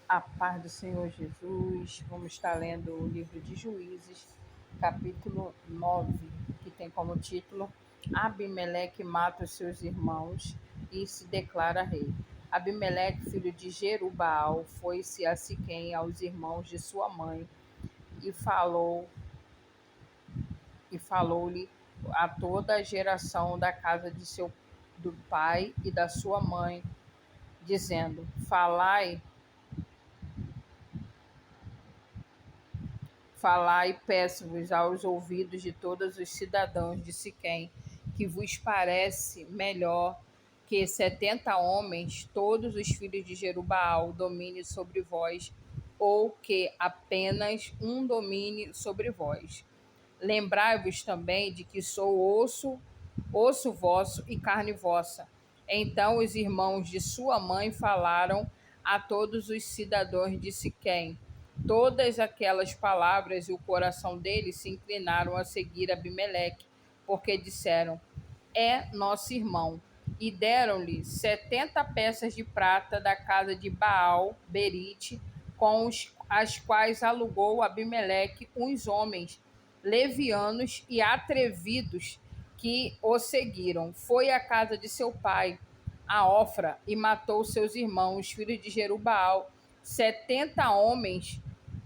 A paz do Senhor Jesus. Vamos estar lendo o livro de Juízes, capítulo 9, que tem como título Abimeleque mata os seus irmãos e se declara rei. Abimeleque, filho de Jerubaal, foi-se a Siquém, aos irmãos de sua mãe, e falou-lhe a toda a geração da casa de seu do pai e da sua mãe, dizendo: Falai, peço-vos aos ouvidos de todos os cidadãos de Siquém, que vos parece melhor que 70 homens, todos os filhos de Jerubaal, domine sobre vós, ou que apenas um domine sobre vós. Lembrai-vos também de que sou osso vosso e carne vossa. Então os irmãos de sua mãe falaram a todos os cidadãos de Siquém todas aquelas palavras, e o coração deles se inclinaram a seguir Abimeleque, porque disseram: é nosso irmão. E deram-lhe 70 peças de prata da casa de Baal Berite, com as quais alugou Abimeleque uns homens levianos e atrevidos que o seguiram. Foi à casa de seu pai, a Ofra, e matou seus irmãos, filhos de Jerubaal, 70 homens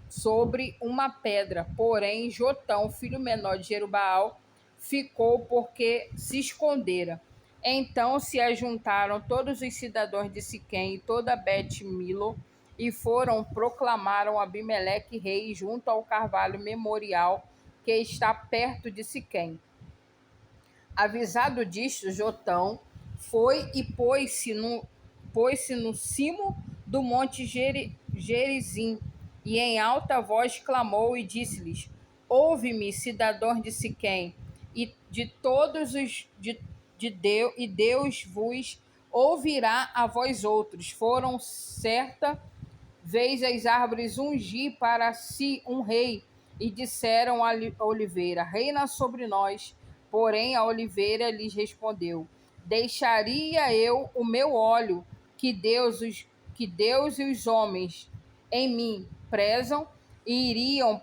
sobre uma pedra. Porém, Jotão, filho menor de Jerubaal, ficou porque se escondera. Então se ajuntaram todos os cidadãos de Siquém e toda Bet-Milo, e proclamaram Abimeleque rei junto ao carvalho memorial que está perto de Siquém. Avisado disto, Jotão foi e pôs-se no cimo do monte Gerizim, e em alta voz clamou e disse-lhes: ouve-me, cidadãos de Siquém, e de todos os de Deus, e Deus vos ouvirá a vós outros. Foram certa vez as árvores ungir para si um rei, e disseram à oliveira: reina sobre nós. Porém a oliveira lhes respondeu: deixaria eu o meu óleo que Deus e os homens em mim prezam, e iriam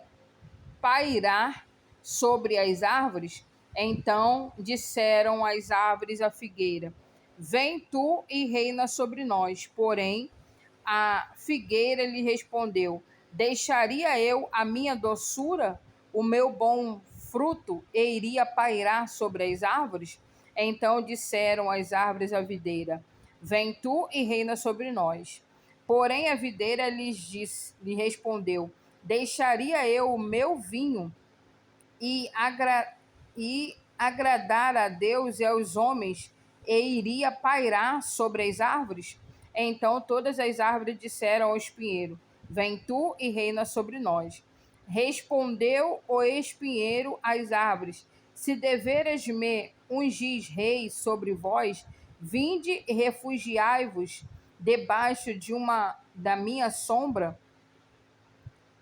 pairar sobre as árvores? Então disseram as árvores à figueira: vem tu e reina sobre nós. Porém a figueira lhe respondeu: deixaria eu a minha doçura, o meu bom fruto, e iria pairar sobre as árvores? Então disseram as árvores à videira: vem tu e reina sobre nós. Porém a videira lhe respondeu: deixaria eu o meu vinho e, agradar a Deus e aos homens, e iria pairar sobre as árvores? Então todas as árvores disseram ao espinheiro: vem tu e reina sobre nós. Respondeu o espinheiro às árvores: se deveras me ungir rei sobre vós, vinde e refugiai-vos debaixo da minha sombra.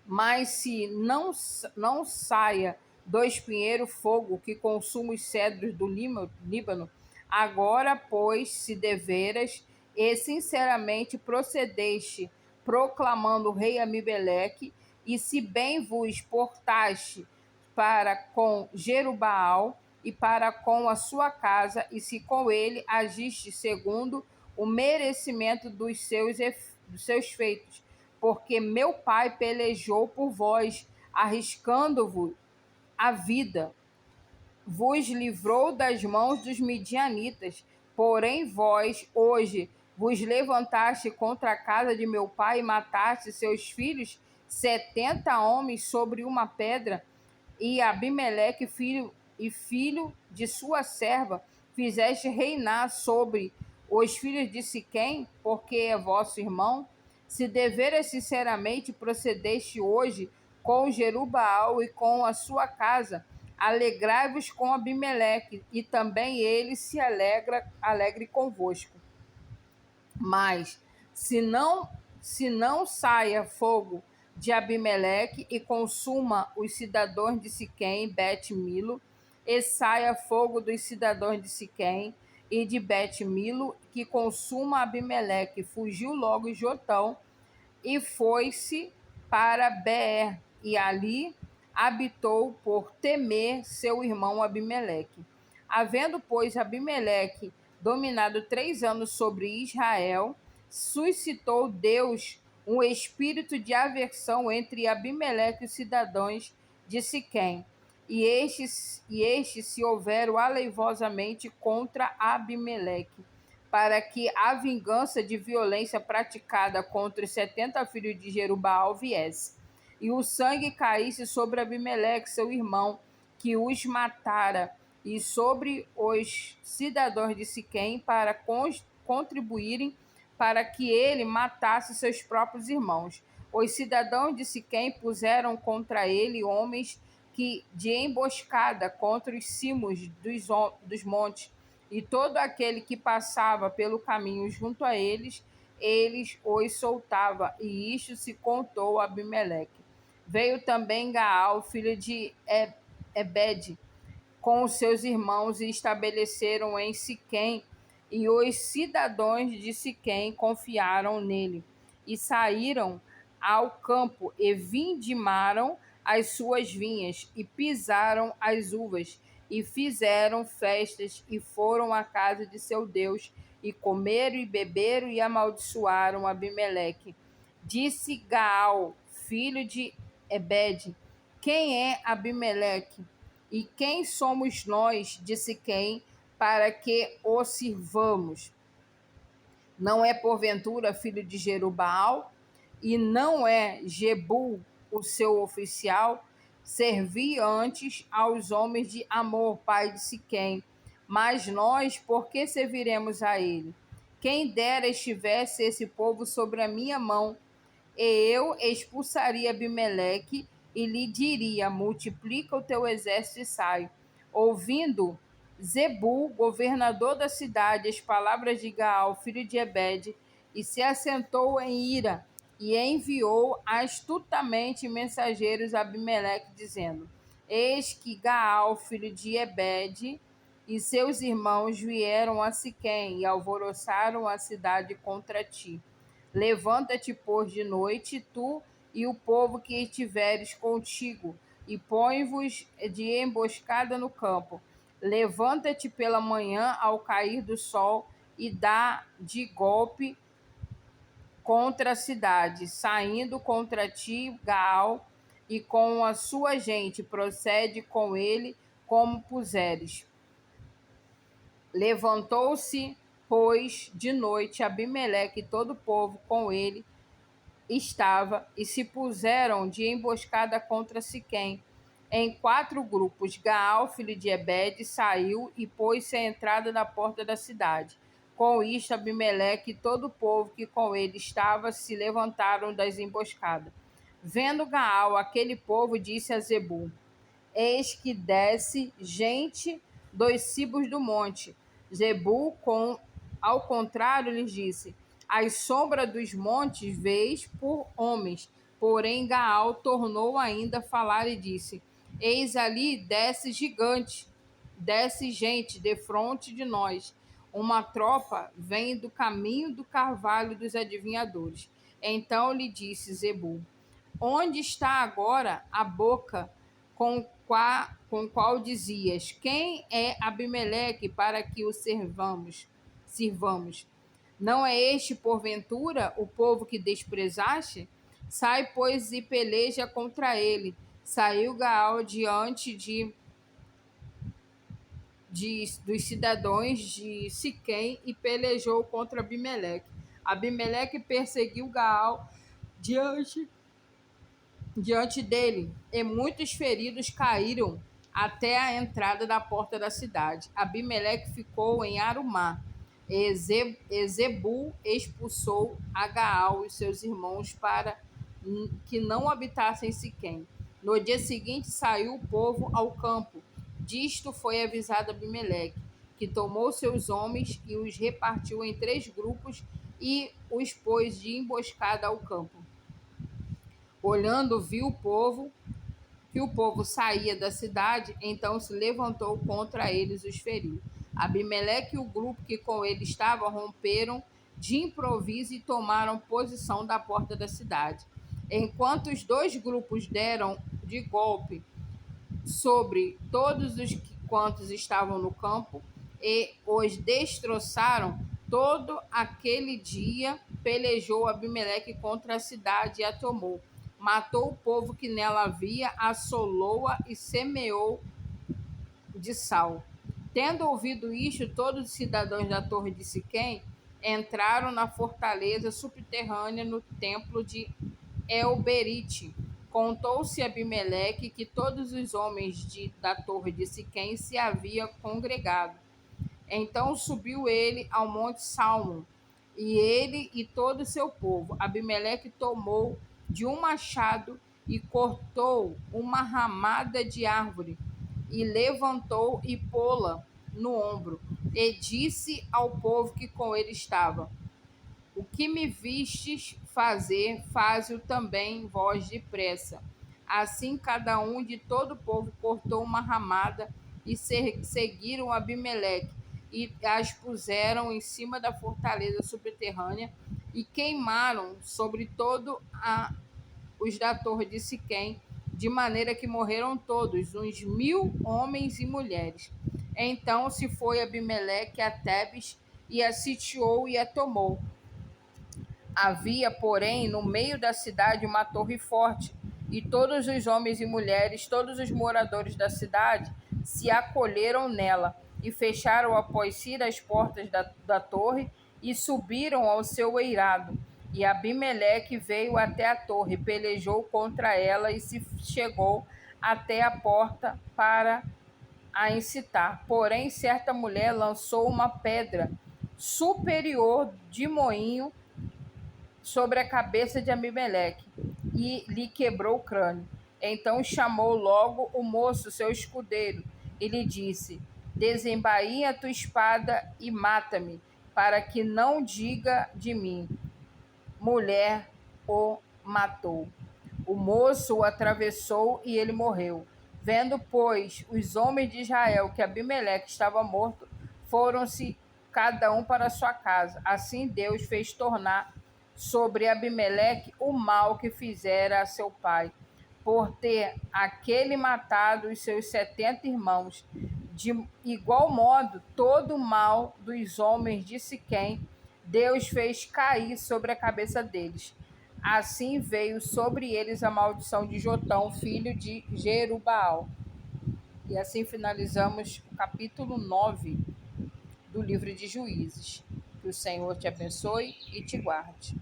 Mas se não saia do espinheiro fogo que consuma os cedros do Líbano, agora, pois, se deveras e sinceramente procedeste, proclamando o rei Abimeleque, e se bem vos portaste para com Jerubaal e para com a sua casa, e se com ele agiste segundo o merecimento dos seus feitos, porque meu pai pelejou por vós, arriscando-vos a vida, vos livrou das mãos dos midianitas. Porém vós hoje vos levantaste contra a casa de meu pai e mataste seus filhos, 70 homens sobre uma pedra. E Abimeleque, filho de sua serva, fizeste reinar sobre os filhos de Siquém, porque é vosso irmão. Se deveras sinceramente procedeste hoje com Jerubaal e com a sua casa, alegrai-vos com Abimeleque, e também ele alegre convosco. Mas se não saia fogo de Abimeleque e consuma os cidadãos de Siquém, Bet-Milo, e saia fogo dos cidadãos de Siquém e de Bet-Milo, que consuma Abimeleque. Fugiu logo Jotão e foi-se para Beer, e ali habitou por temer seu irmão Abimeleque. Havendo, pois, Abimeleque dominado 3 anos sobre Israel, suscitou Deus um espírito de aversão entre Abimeleque e os cidadãos de Siquém, e estes se houveram aleivosamente contra Abimeleque, para que a vingança de violência praticada contra os 70 filhos de Jerubbaal viesse, e o sangue caísse sobre Abimeleque, seu irmão, que os matara, e sobre os cidadãos de Siquém, para contribuírem para que ele matasse seus próprios irmãos. Os cidadãos de Siquém puseram contra ele homens que de emboscada contra os cimos dos montes, e todo aquele que passava pelo caminho junto a eles, eles os soltava, e isto se contou a Abimeleque. Veio também Gaal, filho de Ebed, com os seus irmãos, e estabeleceram em Siquém, e os cidadãos de Siquém confiaram nele, e saíram ao campo, e vindimaram as suas vinhas, e pisaram as uvas, e fizeram festas, e foram à casa de seu Deus, e comeram e beberam, e amaldiçoaram Abimeleque. Disse Gaal, filho de Ebed: quem é Abimeleque? E quem somos nós, de Siquém, para que o sirvamos? Não é porventura filho de Jerubbaal? E não é Jebul o seu oficial? Servi antes aos homens de Amor, pai de Siquém. Mas nós, por que serviremos a ele? Quem dera estivesse esse povo sobre a minha mão, e eu expulsaria Abimeleque e lhe diria: multiplica o teu exército e sai. Ouvindo Zebul, governador da cidade, as palavras de Gaal, filho de Ebed, e se assentou em ira, e enviou astutamente mensageiros a Abimeleque, dizendo: eis que Gaal, filho de Ebed, e seus irmãos vieram a Siquém e alvoroçaram a cidade contra ti. Levanta-te, pois, de noite, tu e o povo que estiveres contigo, e põe-vos de emboscada no campo. Levanta-te pela manhã ao cair do sol, e dá de golpe contra a cidade, saindo contra ti Gaal, e com a sua gente procede com ele como puseres. Levantou-se, pois, de noite Abimeleque e todo o povo com ele estava, e se puseram de emboscada contra Siquém, em 4 grupos. Gaal, filho de Ebed, saiu e pôs-se à entrada da porta da cidade. Com isto, Abimeleque e todo o povo que com ele estava se levantaram das emboscadas. Vendo Gaal aquele povo, disse a Zebul: eis que desce gente dos cibos do monte. Zebul, ao contrário, lhes disse: as sombras dos montes vês por homens. Porém, Gaal tornou ainda a falar e disse: eis ali desce gigante, desce gente defronte de nós. Uma tropa vem do caminho do carvalho dos adivinhadores. Então lhe disse Zebul: onde está agora a boca com qual dizias: quem é Abimeleque para que o sirvamos? Não é este, porventura, o povo que desprezaste? Sai, pois, e peleja contra ele. Saiu Gaal diante dos cidadãos de Siquém e pelejou contra Abimeleque. Abimeleque perseguiu Gaal diante dele, e muitos feridos caíram até a entrada da porta da cidade. Abimeleque ficou em Arumá. Zebul expulsou a Gaal e seus irmãos para que não habitassem Siquém. No dia seguinte saiu o povo ao campo. Disto foi avisado Abimeleque, que tomou seus homens e os repartiu em 3 grupos e os pôs de emboscada ao campo. Olhando, viu que o povo saía da cidade, então se levantou contra eles, os feriu. Abimeleque e o grupo que com ele estava romperam de improviso e tomaram posição da porta da cidade. Enquanto os dois grupos deram de golpe sobre todos os quantos estavam no campo e os destroçaram, todo aquele dia pelejou Abimeleque contra a cidade e a tomou. Matou o povo que nela havia, assolou-a e semeou de sal. Tendo ouvido isto, todos os cidadãos da torre de Siquém entraram na fortaleza subterrânea no templo de Elberite. Contou-se a Abimeleque que todos os homens da torre de Siquém se haviam congregado. Então subiu ele ao monte Salmon, e ele e todo o seu povo. Abimeleque tomou de um machado e cortou uma ramada de árvore, e levantou e pô-la no ombro, e disse ao povo que com ele estava: o que me vistes fazer, faze-o também vós depressa. Assim cada um de todo o povo cortou uma ramada e seguiram Abimeleque e as puseram em cima da fortaleza subterrânea e queimaram sobre os da torre de Siquém, de maneira que morreram todos, uns 1.000 homens e mulheres. Então se foi Abimeleque a Tebes e a sitiou e a tomou. Havia, porém, no meio da cidade uma torre forte, e todos os homens e mulheres, todos os moradores da cidade, se acolheram nela, e fecharam após si as portas da torre, e subiram ao seu eirado. E Abimeleque veio até a torre, pelejou contra ela, e se chegou até a porta para a incitar. Porém, certa mulher lançou uma pedra superior de moinho sobre a cabeça de Abimeleque e lhe quebrou o crânio. Então chamou logo o moço, seu escudeiro, e lhe disse: desembainha a tua espada e mata-me, para que não diga de mim, mulher o matou. O moço o atravessou e ele morreu. Vendo, pois, os homens de Israel que Abimeleque estava morto, foram-se cada um para sua casa. Assim Deus fez tornar sobre Abimeleque o mal que fizera a seu pai, por ter aquele matado os seus 70 irmãos. De igual modo, todo o mal dos homens de Siquém, Deus fez cair sobre a cabeça deles. Assim veio sobre eles a maldição de Jotão, filho de Jerubaal. E assim finalizamos o capítulo 9 do livro de Juízes. Que o Senhor te abençoe e te guarde.